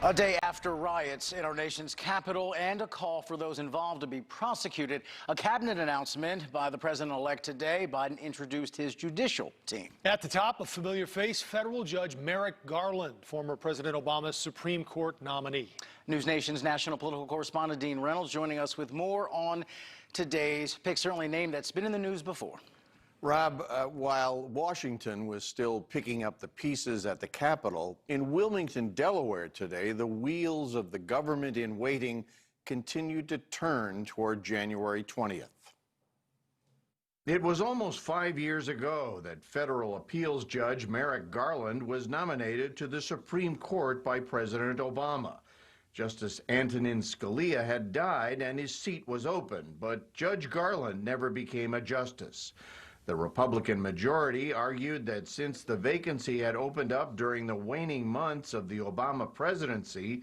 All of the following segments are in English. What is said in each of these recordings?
A day after riots in our nation's capital and a call for those involved to be prosecuted, a cabinet announcement by the president-elect today. Biden introduced his judicial team. At the top, a familiar face, federal Judge Merrick Garland, former President Obama's Supreme Court nominee. NewsNation's national political correspondent Dean Reynolds joining us with more on today's pick. Certainly a name that's been in the news before. Rob, while Washington was still picking up the pieces at the Capitol, in Wilmington, Delaware today, the wheels of the government in waiting continued to turn toward January 20th. It was almost 5 years ago that federal appeals judge Merrick Garland was nominated to the Supreme Court by President Obama. Justice Antonin Scalia had died and his seat was open, but Judge Garland never became a justice. The Republican majority argued that since the vacancy had opened up during the waning months of the Obama presidency,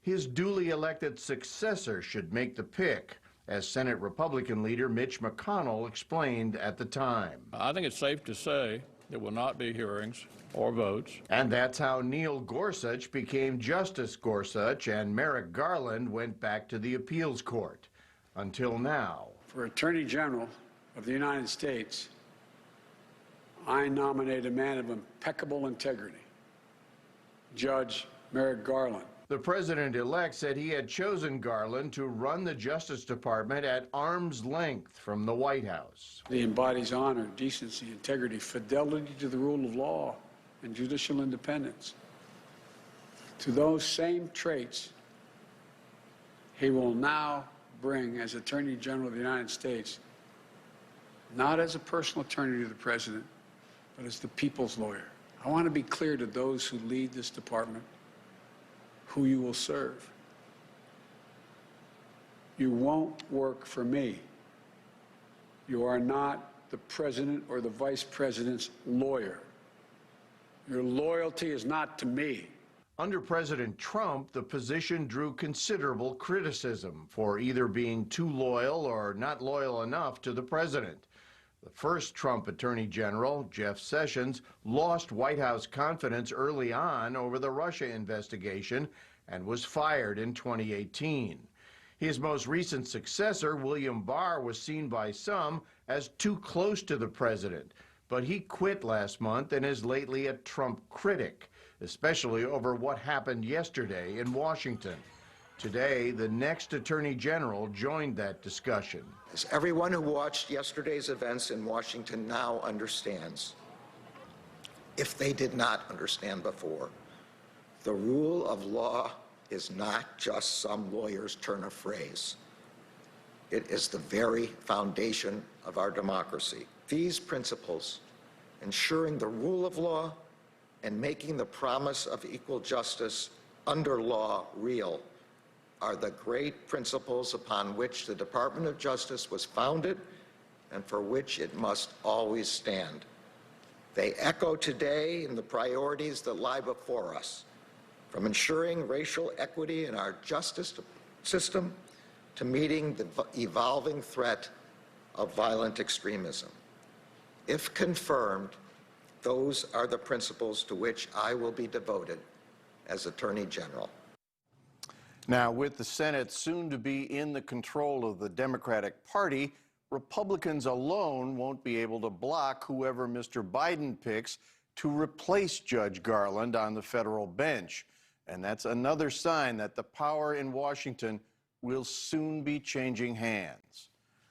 his duly elected successor should make the pick, as Senate Republican leader Mitch McConnell explained at the time. I think it's safe to say there will not be hearings or votes. And that's how Neil Gorsuch became Justice Gorsuch, and Merrick Garland went back to the appeals court. Until now. For Attorney General of the United States, I nominate a man of impeccable integrity, Judge Merrick Garland. The president-elect said he had chosen Garland to run the Justice Department at arm's length from the White House. He embodies honor, decency, integrity, fidelity to the rule of law, and judicial independence. To those same traits, he will now bring as Attorney General of the United States, not as a personal attorney to the president, but as the people's lawyer. I want to be clear to those who lead this department who you will serve. You won't work for me. You are not the president or the vice president's lawyer. Your loyalty is not to me. Under President Trump, the position drew considerable criticism for either being too loyal or not loyal enough to the president. The first Trump Attorney General, Jeff Sessions, lost White House confidence early on over the Russia investigation and was fired in 2018. His most recent successor, William Barr, was seen by some as too close to the president, but he quit last month and is lately a Trump critic, especially over what happened yesterday in Washington. Today, the next Attorney General joined that discussion. As everyone who watched yesterday's events in Washington now understands, if they did not understand before, the rule of law is not just some lawyer's turn of phrase. It is the very foundation of our democracy. These principles, ensuring the rule of law and making the promise of equal justice under law real, are the great principles upon which the Department of Justice was founded and for which it must always stand. They echo today in the priorities that lie before us, from ensuring racial equity in our justice system to meeting the evolving threat of violent extremism. If confirmed, those are the principles to which I will be devoted as Attorney General. Now, with the Senate soon to be in the control of the Democratic Party, Republicans alone won't be able to block whoever Mr. Biden picks to replace Judge Garland on the federal bench. And that's another sign that the power in Washington will soon be changing hands.